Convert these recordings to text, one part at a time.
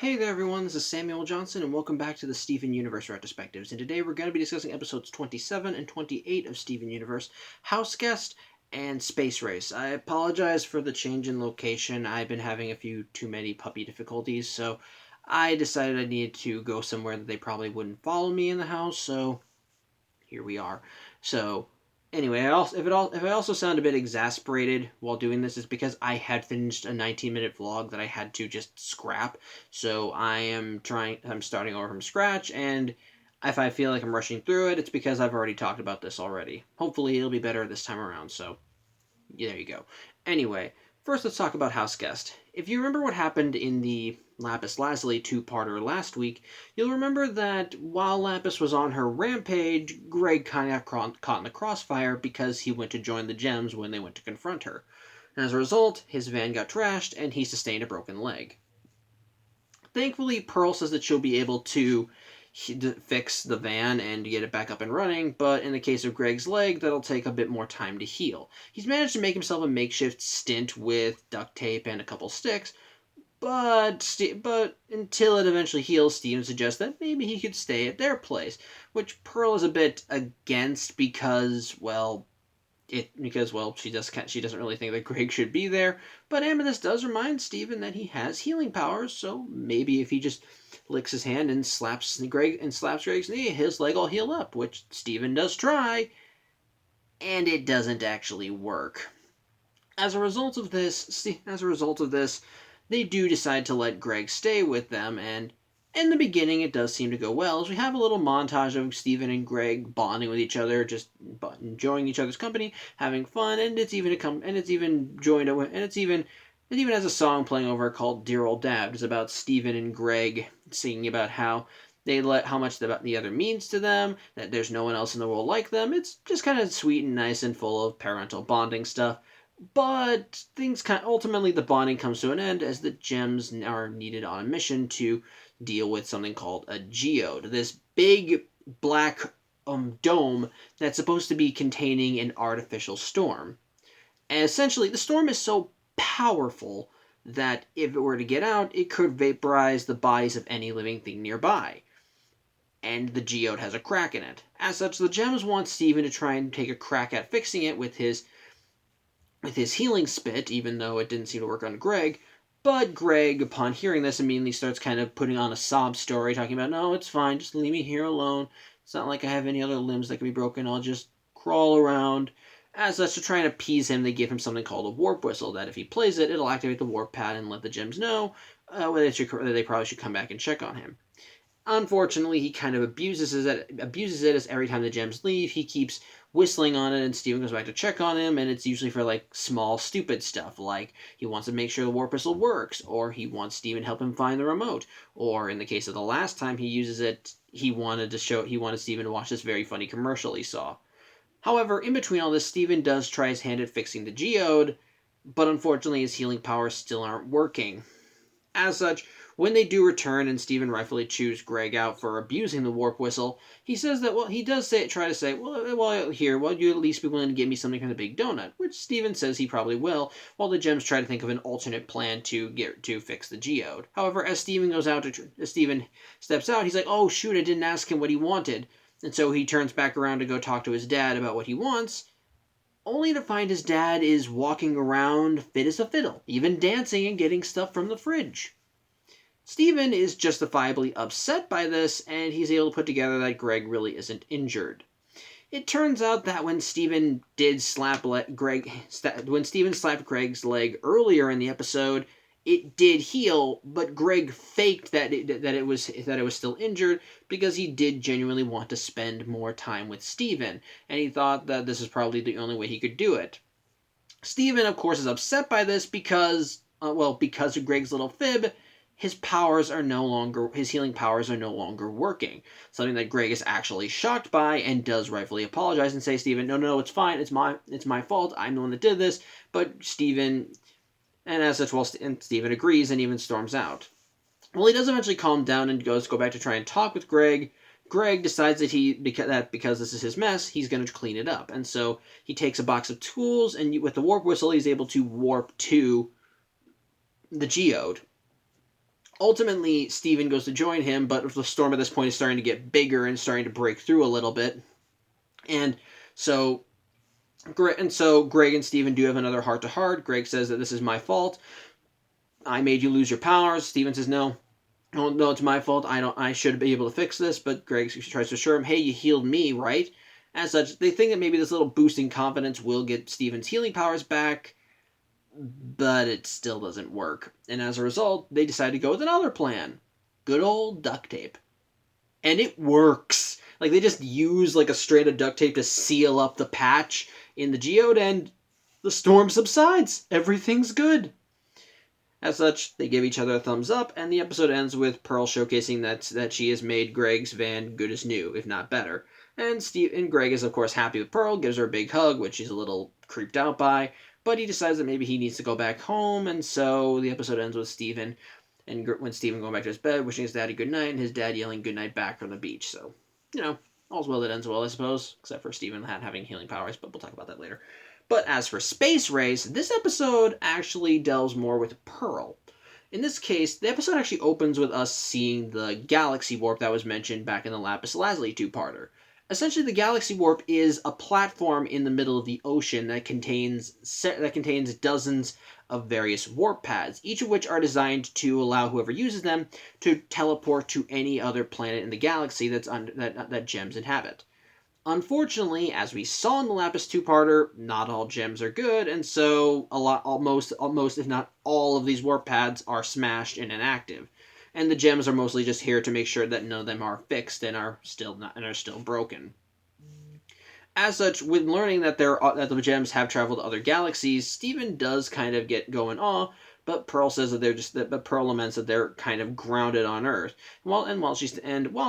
Hey there everyone, this is Samuel Johnson and welcome back to the Steven Universe Retrospectives. And today we're going to be discussing episodes 27 and 28 of Steven Universe, Houseguest and Space Race. I apologize for the change in location. I've been having a few too many puppy difficulties, so I decided I needed to go somewhere that they probably wouldn't follow me in the house, so here we are. So anyway, if I also sound a bit exasperated while doing this, it's because I had finished a 19-minute vlog that I had to just scrap. So I'm starting over from scratch, and if I feel like I'm rushing through it, it's because I've already talked about this already. Hopefully it'll be better this time around, so yeah, there you go. Anyway, first let's talk about Houseguest. If you remember what happened in the Lapis Lazuli two-parter last week, you'll remember that while Lapis was on her rampage, Greg kind of got caught in the crossfire because he went to join the Gems when they went to confront her. And as a result, his van got trashed and he sustained a broken leg. Thankfully, Pearl says that she'll be able to fix the van and get it back up and running, but in the case of Greg's leg, that'll take a bit more time to heal. He's managed to make himself a makeshift stint with duct tape and a couple sticks, but until it eventually heals, Steven suggests that maybe he could stay at their place, which Pearl is a bit against because she doesn't really think that Greg should be there. But Amethyst does remind Steven that he has healing powers, so maybe if he just licks his hand and slaps Greg's knee, his leg will heal up, which Steven does try, and it doesn't actually work. As a result of this, they do decide to let Greg stay with them, and in the beginning it does seem to go well, as we have a little montage of Steven and Greg bonding with each other, just enjoying each other's company, having fun, and it even has a song playing over called "Dear Old Dad." It's about Steven and Greg singing about how how much the other means to them, that there's no one else in the world like them. It's just kind of sweet and nice and full of parental bonding stuff. But ultimately the bonding comes to an end as the gems are needed on a mission to deal with something called a geode. This big black dome that's supposed to be containing an artificial storm. And essentially, the storm is so powerful that if it were to get out, it could vaporize the bodies of any living thing nearby. And the geode has a crack in it. As such, the gems want Steven to try and take a crack at fixing it with his healing spit, even though it didn't seem to work on Greg. But Greg, upon hearing this, immediately starts kind of putting on a sob story, talking about, no, it's fine, just leave me here alone. It's not like I have any other limbs that can be broken, I'll just crawl around. As such, to try and appease him, they give him something called a warp whistle, that if he plays it, it'll activate the warp pad and let the gems know that they probably should come back and check on him. Unfortunately, he kind of abuses it as every time the gems leave, he keeps whistling on it, and Steven goes back to check on him, and it's usually for like small, stupid stuff, like he wants to make sure the warp whistle works, or he wants Steven to help him find the remote, or in the case of the last time he uses it, he wanted Steven to watch this very funny commercial he saw. However, in between all this, Steven does try his hand at fixing the geode, but unfortunately his healing powers still aren't working. As such, when they do return and Steven rightfully chews Greg out for abusing the warp whistle, he says that, he does try to say, you at least be willing to give me something from the big donut, which Steven says he probably will, while the gems try to think of an alternate plan to fix the geode. However, as Steven steps out, he's like, oh shoot, I didn't ask him what he wanted, and so he turns back around to go talk to his dad about what he wants, only to find his dad is walking around fit as a fiddle, even dancing and getting stuff from the fridge. Steven is justifiably upset by this, and he's able to put together that Greg really isn't injured. It turns out that when Steven slapped Greg's leg earlier in the episode, it did heal, but Greg faked that it was still injured because he did genuinely want to spend more time with Steven, and he thought that this is probably the only way he could do it. Steven, of course, is upset by this because of Greg's little fib. His healing powers are no longer working. Something that Greg is actually shocked by and does rightfully apologize and say, Steven, no, it's fine. It's my fault. I'm the one that did this. But Steven, and as such, Steven agrees and even storms out. Well, he does eventually calm down and go back to try and talk with Greg. Greg decides that because this is his mess, he's going to clean it up. And so he takes a box of tools, and with the warp whistle, he's able to warp to the geode. Ultimately, Steven goes to join him, but the storm at this point is starting to get bigger and starting to break through a little bit. And so Greg and Steven do have another heart-to-heart. Greg says that this is my fault. I made you lose your powers. Steven says no. Oh, no, it's my fault. I should be able to fix this. But Greg tries to assure him, hey, you healed me, right? As such, they think that maybe this little boosting confidence will get Steven's healing powers back, but it still doesn't work. And as a result, they decide to go with another plan. Good old duct tape. And it works. Like, they just use like a strand of duct tape to seal up the patch in the geode, and the storm subsides. Everything's good. As such, they give each other a thumbs up, and the episode ends with Pearl showcasing that she has made Greg's van good as new, if not better. And Greg is, of course, happy with Pearl, gives her a big hug, which she's a little creeped out by, but he decides that maybe he needs to go back home, and so the episode ends with Steven, and when Steven going back to his bed, wishing his daddy good night, and his dad yelling good night back from the beach. So, all's well that ends well, I suppose, except for Steven having healing powers, but we'll talk about that later. But as for Space Race, this episode actually delves more with Pearl. In this case, the episode actually opens with us seeing the galaxy warp that was mentioned back in the Lapis Lazuli two-parter. Essentially, the galaxy warp is a platform in the middle of the ocean that contains dozens of various warp pads, each of which are designed to allow whoever uses them to teleport to any other planet in the galaxy that gems inhabit. Unfortunately, as we saw in the Lapis two-parter, not all gems are good, and so almost if not all of these warp pads are smashed and inactive. And the gems are mostly just here to make sure that none of them are fixed and are still broken. As such, with learning that the gems have traveled to other galaxies, Steven does kind of get going awe, but Pearl says that Pearl laments that they're kind of grounded on Earth. While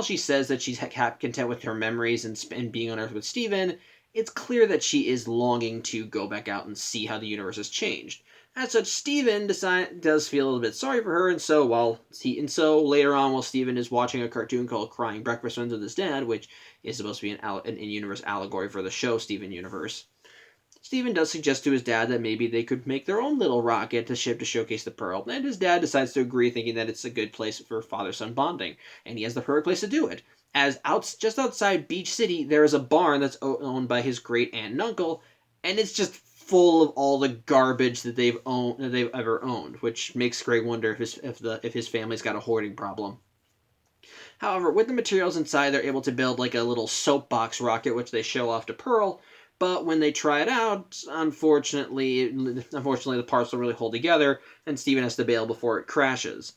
she says that she's content with her memories and being on Earth with Steven, it's clear that she is longing to go back out and see how the universe has changed. As such, Steven does feel a little bit sorry for her, and so later on, while Steven is watching a cartoon called Crying Breakfast Runs with His Dad, which is supposed to be an in-universe allegory for the show Steven Universe, Steven does suggest to his dad that maybe they could make their own little rocket to ship to showcase the Pearl, and his dad decides to agree, thinking that it's a good place for father-son bonding, and he has the perfect place to do it. Just outside Beach City, there is a barn that's owned by his great aunt and uncle, and it's just full of all the garbage that they've ever owned, which makes Greg wonder if his family's got a hoarding problem. However, with the materials inside, they're able to build like a little soapbox rocket, which they show off to Pearl. But when they try it out, unfortunately, the parts don't really hold together, and Steven has to bail before it crashes.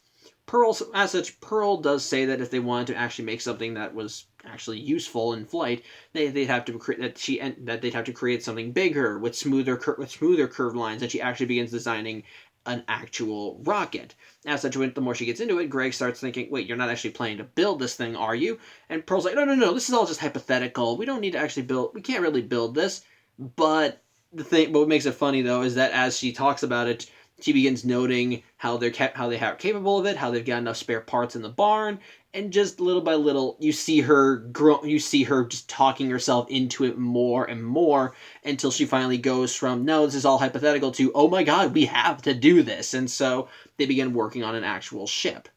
As such, Pearl does say that if they wanted to actually make something that was actually useful in flight, they'd have to create something bigger with smoother curved lines, and she actually begins designing an actual rocket. As such, the more she gets into it, Greg starts thinking, wait, you're not actually planning to build this thing, are you? And Pearl's like, no, this is all just hypothetical. We don't need to actually we can't really build this. But what makes it funny, though, is that as she talks about it, she begins noting how they are capable of it, how they've got enough spare parts in the barn, and just little by little, you see her just talking herself into it more and more until she finally goes from, no, this is all hypothetical, to, oh my god, we have to do this. And so they begin working on an actual ship.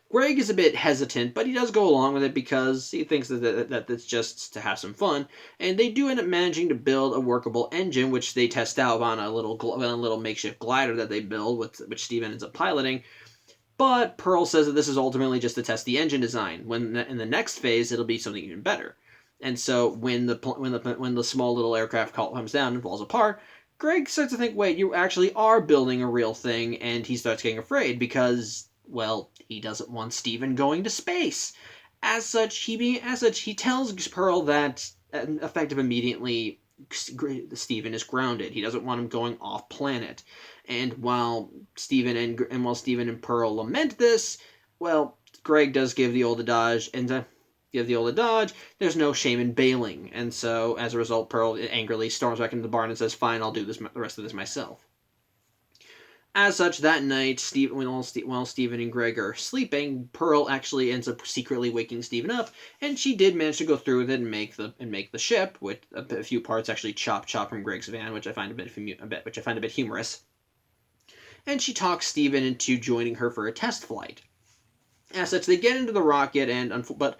Greg is a bit hesitant, but he does go along with it because he thinks that it's just to have some fun, and they do end up managing to build a workable engine, which they test out on a little makeshift glider that they build, which Steven ends up piloting. But Pearl says that this is ultimately just to test the engine design. When in the next phase, it'll be something even better. And so when the small little aircraft comes down and falls apart, Greg starts to think, wait, you actually are building a real thing, and he starts getting afraid because, well, he doesn't want Steven going to space. As such, he tells Pearl that, effective immediately, Steven is grounded. He doesn't want him going off planet. And while Steven and Pearl lament this, well, Greg does give the old adage, there's no shame in bailing. And so, as a result, Pearl angrily storms back into the barn and says, fine, I'll do the rest of this myself. As such, that night, while Steven and Greg are sleeping, Pearl actually ends up secretly waking Steven up, and she did manage to go through with it and make the ship, with a few parts actually chopped from Greg's van, which I find a bit humorous. and she talks Steven into joining her for a test flight. As such, they get into the rocket, but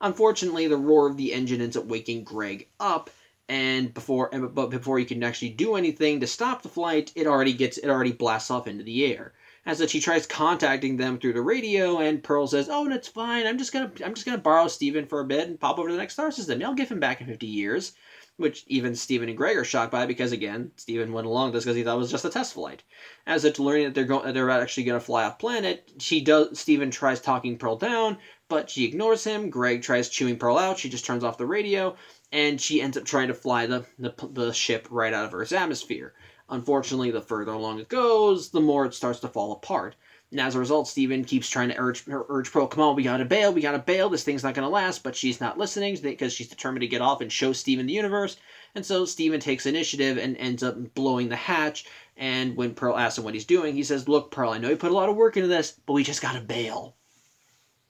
unfortunately, the roar of the engine ends up waking Greg up, but before he can actually do anything to stop the flight, it already blasts off into the air. As such, he tries contacting them through the radio, and Pearl says, "Oh, no, it's fine. I'm just gonna borrow Steven for a bit and pop over to the next star system. I'll give him back in 50 years." Which even Steven and Greg are shocked by because, again, Steven went along with this because he thought it was just a test flight. As it's learning that they're actually going to fly off planet, Steven tries talking Pearl down, but she ignores him. Greg tries chewing Pearl out. She just turns off the radio, and she ends up trying to fly the ship right out of Earth's atmosphere. Unfortunately, the further along it goes, the more it starts to fall apart. And as a result, Steven keeps trying to urge Pearl, "Come on, we gotta bail, this thing's not gonna last," but she's not listening because she's determined to get off and show Steven the universe. And so Steven takes initiative and ends up blowing the hatch, and when Pearl asks him what he's doing, he says, "Look, Pearl, I know you put a lot of work into this, but we just gotta bail."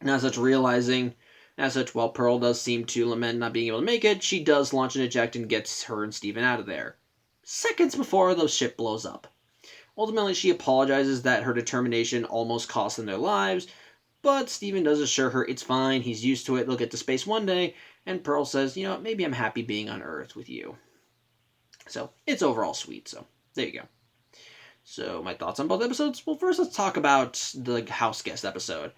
And as such, while Pearl does seem to lament not being able to make it, she does launch an eject and gets her and Steven out of there. Seconds before the ship blows up. Ultimately, she apologizes that her determination almost cost them their lives, but Steven does assure her it's fine, he's used to it, they'll get to space one day, and Pearl says, maybe I'm happy being on Earth with you. So, it's overall sweet, so there you go. So, my thoughts on both episodes? Well, first let's talk about the Houseguest episode.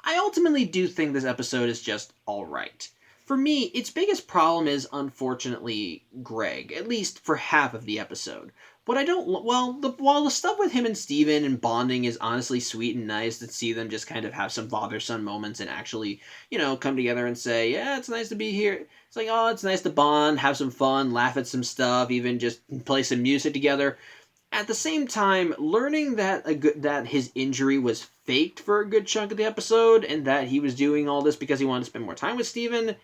I ultimately do think this episode is just alright. For me, its biggest problem is, unfortunately, Greg, at least for half of the episode. What I don't, while the stuff with him and Steven and bonding is honestly sweet and nice to see them just kind of have some father-son moments and actually, come together and say, yeah, it's nice to be here. It's like, oh, it's nice to bond, have some fun, laugh at some stuff, even just play some music together. At the same time, learning that his injury was faked for a good chunk of the episode and that he was doing all this because he wanted to spend more time with Steven,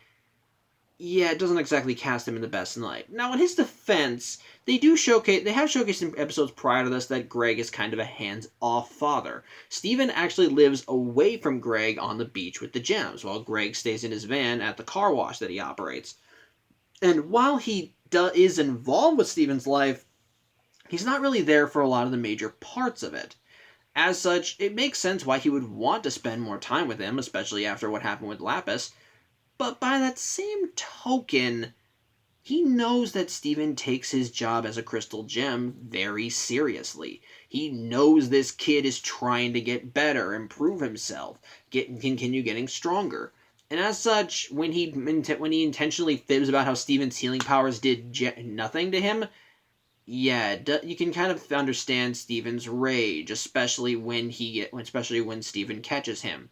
yeah, it doesn't exactly cast him in the best light. Now, in his defense, they have showcased in episodes prior to this that Greg is kind of a hands-off father. Steven actually lives away from Greg on the beach with the gems, while Greg stays in his van at the car wash that he operates. And while he is involved with Steven's life, he's not really there for a lot of the major parts of it. As such, it makes sense why he would want to spend more time with him, especially after what happened with Lapis. But by that same token, he knows that Steven takes his job as a crystal gem very seriously. He knows this kid is trying to get better, improve himself, continue getting stronger. And as such, when he intentionally fibs about how Steven's healing powers did nothing to him, yeah, you can kind of understand Steven's rage, especially when Steven catches him.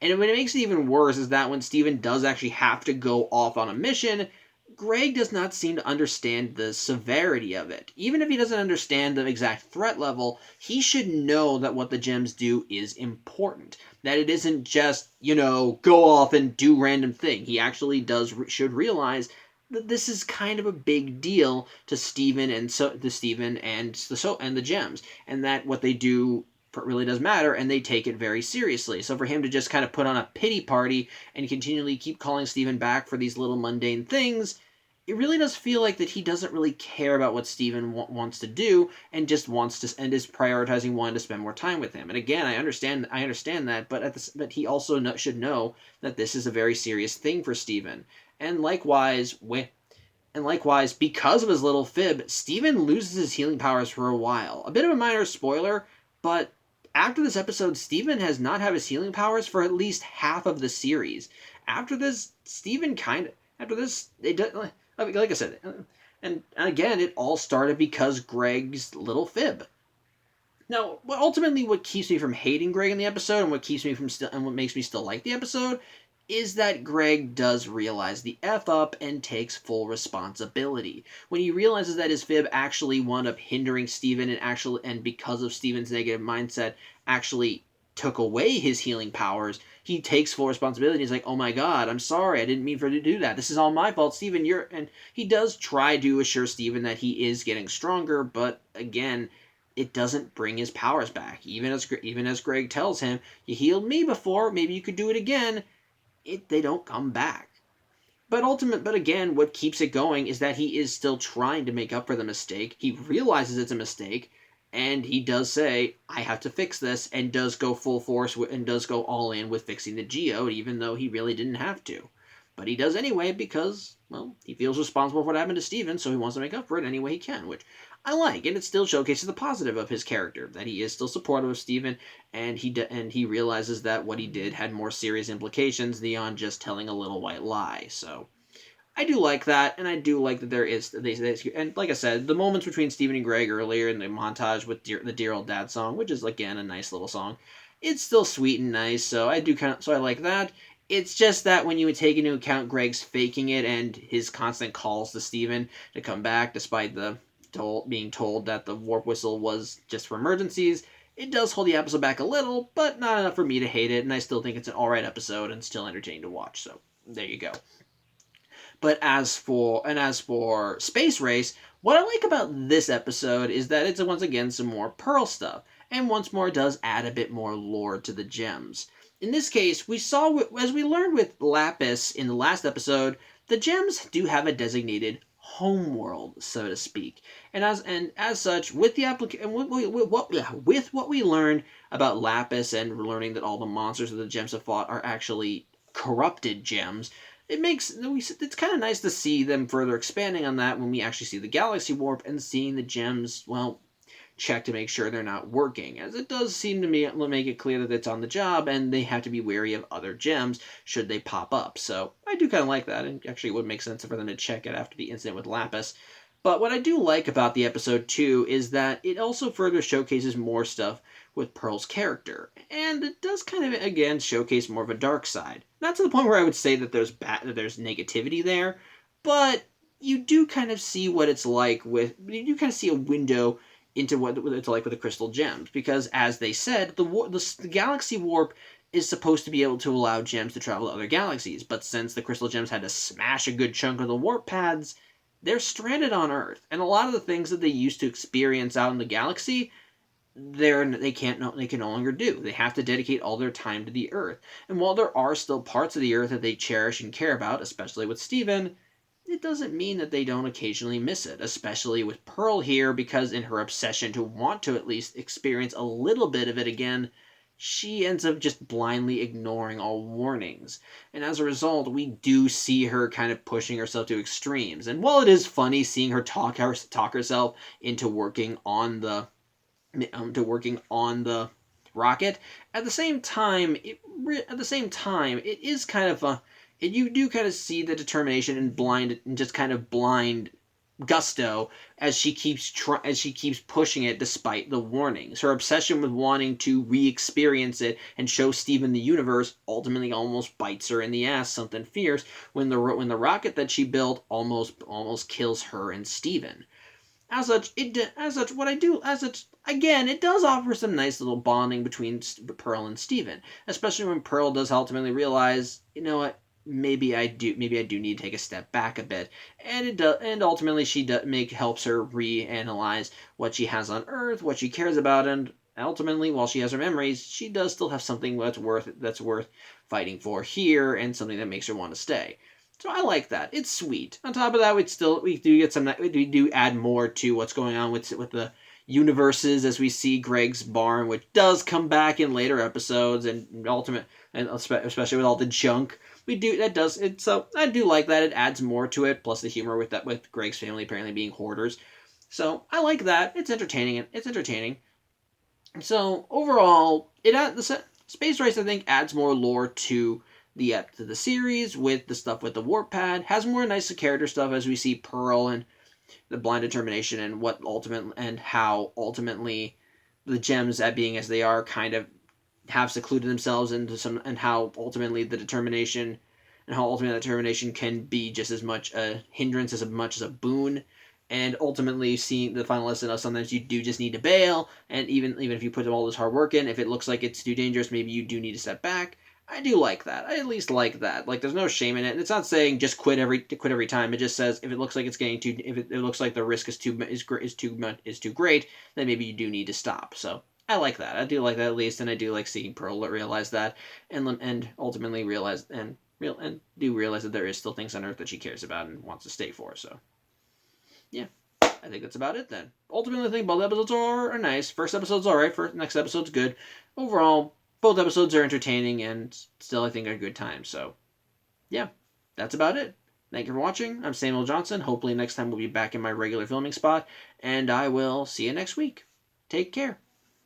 And what makes it even worse is that when Steven does actually have to go off on a mission, Greg does not seem to understand the severity of it. Even if he doesn't understand the exact threat level, he should know that what the gems do is important. That it isn't just, go off and do random thing. He actually should realize that this is kind of a big deal to Steven and the gems, and that what they do really does matter, and they take it very seriously. So for him to just kind of put on a pity party and continually keep calling Steven back for these little mundane things, it really does feel like that he doesn't really care about what Steven wants to do and just and is prioritizing wanting to spend more time with him. And again, I understand that, but he also should know that this is a very serious thing for Steven. And likewise, because of his little fib, Steven loses his healing powers for a while. A bit of a minor spoiler, but after this episode, Steven has not had his healing powers for at least half of the series. After this, like I said, and again, it all started because Greg's little fib. Now, what keeps me from hating Greg in the episode, and what makes me still like the episode, is that Greg does realize the F up and takes full responsibility. When he realizes that his fib actually wound up hindering Steven and because of Steven's negative mindset, actually took away his healing powers, he takes full responsibility. He's like, oh my god, I'm sorry, I didn't mean for you to do that. This is all my fault, Steven. And he does try to assure Steven that he is getting stronger, but again, it doesn't bring his powers back. Even as Greg tells him, you healed me before, maybe you could do it again. They don't come back. But again, what keeps it going is that he is still trying to make up for the mistake. He realizes it's a mistake, And he does say, I have to fix this, and does go full force and does go all in with fixing the geode, even though he really didn't have to. But he does anyway because, well, he feels responsible for what happened to Steven, so he wants to make up for it any way he can, which I like. And it still showcases the positive of his character, that he is still supportive of Steven, and he realizes that what he did had more serious implications beyond just telling a little white lie. So I do like that, and I do like that there is and like I said, the moments between Steven and Greg earlier in the montage with the Dear Old Dad song, which is again a nice little song, it's still sweet and nice. So I like that. It's just that when you take into account Greg's faking it and his constant calls to Steven to come back, despite being told that the warp whistle was just for emergencies, it does hold the episode back a little, but not enough for me to hate it, and I still think it's an alright episode and still entertaining to watch. So there you go. But as for Space Race, what I like about this episode is that it's once again some more Pearl stuff, and once more does add a bit more lore to the gems. In this case, we saw, as we learned with Lapis in the last episode, the gems do have a designated homeworld, so to speak. And as such, with the with what we learned about Lapis and learning that all the monsters that the gems have fought are actually corrupted gems, it's kind of nice to see them further expanding on that when we actually see the galaxy warp and seeing the gems, well, check to make sure they're not working, as it does seem to make it clear that it's on the job and they have to be wary of other gems should they pop up. So I do kind of like that, and actually it would make sense for them to check it after the incident with Lapis. But what I do like about the episode too is that it also further showcases more stuff with Pearl's character, and it does kind of again showcase more of a dark side. Not to the point where I would say that there's negativity there, but you do kind of see what it's like you do kind of see a window into what it's like with the crystal gems, because as they said, the galaxy warp is supposed to be able to allow gems to travel to other galaxies, but since the crystal gems had to smash a good chunk of the warp pads, they're stranded on Earth, and a lot of the things that they used to experience out in the galaxy, they can no longer do. They have to dedicate all their time to the Earth. And while there are still parts of the Earth that they cherish and care about, especially with Steven, it doesn't mean that they don't occasionally miss it, especially with Pearl here, because in her obsession to want to at least experience a little bit of it again, she ends up just blindly ignoring all warnings. And as a result, we do see her kind of pushing herself to extremes. And while it is funny seeing her talk herself into working on the rocket, at the same time, it is kind of you do kind of see the determination and just kind of blind gusto as she keeps pushing it despite the warnings. Her obsession with wanting to re-experience it and show Steven the universe ultimately almost bites her in the ass something fierce when the rocket that she built almost kills her and Steven. Again, it does offer some nice little bonding between Pearl and Steven, especially when Pearl does ultimately realize, you know what, maybe I do need to take a step back a bit, and ultimately helps her reanalyze what she has on Earth, what she cares about, and ultimately, while she has her memories, she does still have something that's worth fighting for here, and something that makes her want to stay. So I like that. It's sweet. On top of that, we do add more to what's going on with the universes, as we see Greg's barn, which does come back in later episodes, and especially with all the junk. So I do like that. It adds more to it, plus the humor with Greg's family apparently being hoarders. So I like that. It's entertaining. So overall, the Space Race, I think, adds more lore to the series, with the stuff with the warp pad, has more nice character stuff as we see Pearl and the blind determination, and how ultimately the gems, at being as they are, kind of have secluded themselves into some, and how ultimately the determination can be just as much a hindrance as much as a boon. And ultimately, seeing the final lesson of sometimes you do just need to bail, and even if you put all this hard work in, if it looks like it's too dangerous, maybe you do need to step back. I do like that. I at least like that. Like, there's no shame in it. And it's not saying just quit every time. It just says if it looks like it looks like the risk is too great, then maybe you do need to stop. So I like that. I do like that at least, and I do like seeing Pearl realize that, and ultimately realize that there is still things on Earth that she cares about and wants to stay for. So yeah. I think that's about it then. Ultimately, I think both episodes are nice. First episode's alright, next episode's good. Overall, both episodes are entertaining and still, I think, are good times. So, yeah, that's about it. Thank you for watching. I'm Samuel Johnson. Hopefully, next time we'll be back in my regular filming spot, and I will see you next week. Take care.